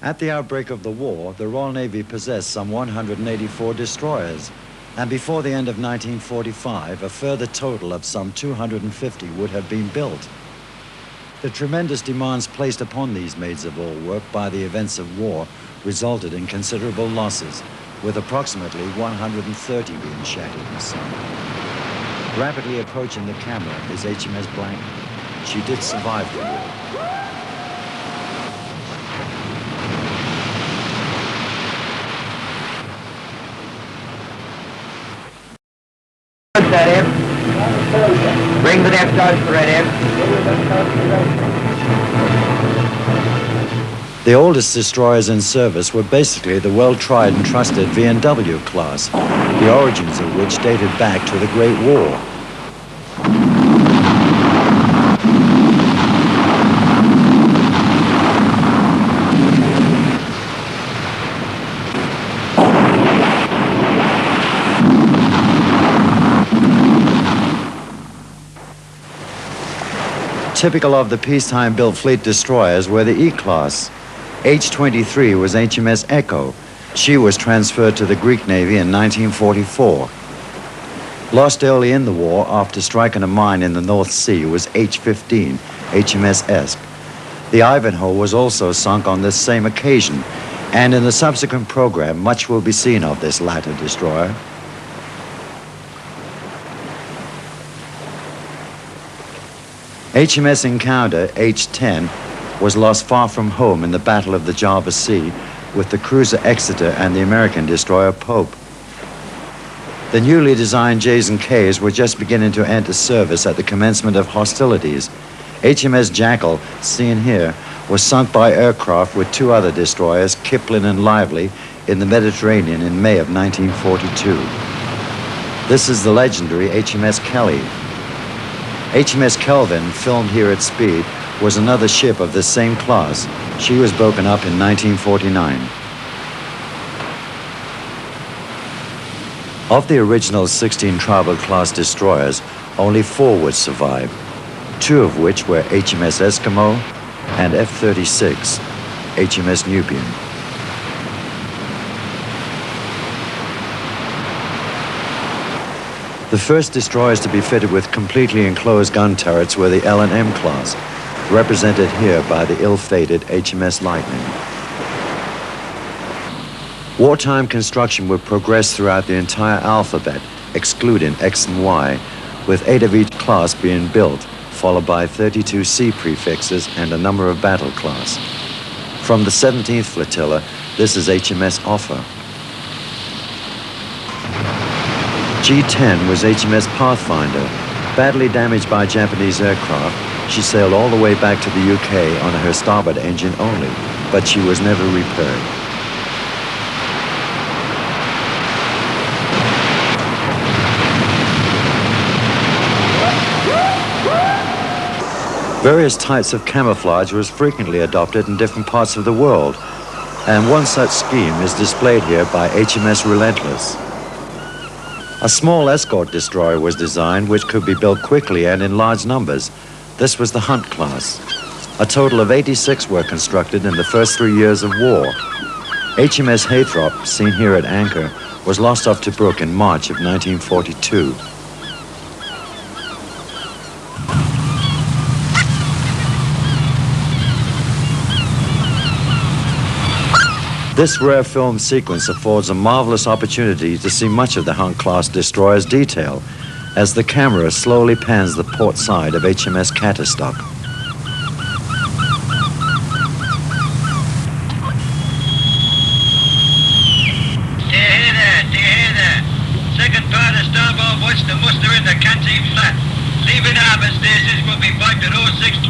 At the outbreak of the war, the Royal Navy possessed some 184 destroyers, and before the end of 1945, a further total of some 250 would have been built. The tremendous demands placed upon these maids-of-all-work by the events of war resulted in considerable losses, with approximately 130 being shattered and sunk. Rapidly approaching the camera is HMS Blank. She did survive the war. Red M. Bring the next charge for Red M. The oldest destroyers in service were basically the well-tried and trusted V&W class, the origins of which dated back to the Great War. Typical of the peacetime-built fleet destroyers were the E-class. H-23 was HMS Echo. She was transferred to the Greek Navy in 1944. Lost early in the war after striking a mine in the North Sea was H-15, HMS Esk. The Ivanhoe was also sunk on this same occasion, and in the subsequent program, much will be seen of this latter destroyer. HMS Encounter, H-10, was lost far from home in the Battle of the Java Sea with the cruiser Exeter and the American destroyer Pope. The newly designed J's and K's were just beginning to enter service at the commencement of hostilities. HMS Jackal, seen here, was sunk by aircraft with two other destroyers, Kipling and Lively, in the Mediterranean in May of 1942. This is the legendary HMS Kelly. HMS Kelvin, filmed here at Speed, was another ship of the same class. She was broken up in 1949. Of the original 16 Tribal-class destroyers, only 4 would survive, 2 of which were HMS Eskimo and F-36, HMS Nubian. The first destroyers to be fitted with completely enclosed gun turrets were the L&M class, represented here by the ill-fated HMS Lightning. Wartime construction would progress throughout the entire alphabet, excluding X and Y, with 8 of each class being built, followed by 32 C prefixes and a number of battle class. From the 17th Flotilla, this is HMS Offa. G-10 was HMS Pathfinder. Badly damaged by Japanese aircraft, she sailed all the way back to the UK on her starboard engine only, but she was never repaired. Various types of camouflage was frequently adopted in different parts of the world, and one such scheme is displayed here by HMS Relentless. A small escort destroyer was designed which could be built quickly and in large numbers. This was the Hunt class. A total of 86 were constructed in the first 3 years of war. HMS Heythrop, seen here at anchor, was lost off Tobruk in March of 1942. This rare film sequence affords a marvelous opportunity to see much of the Hunt-class destroyer's detail as the camera slowly pans the port side of HMS Catterstock. Do you hear that? Do you hear that? Second part of starboard watch to muster in the canteen flat. Leaving harbour stations will be piped at 06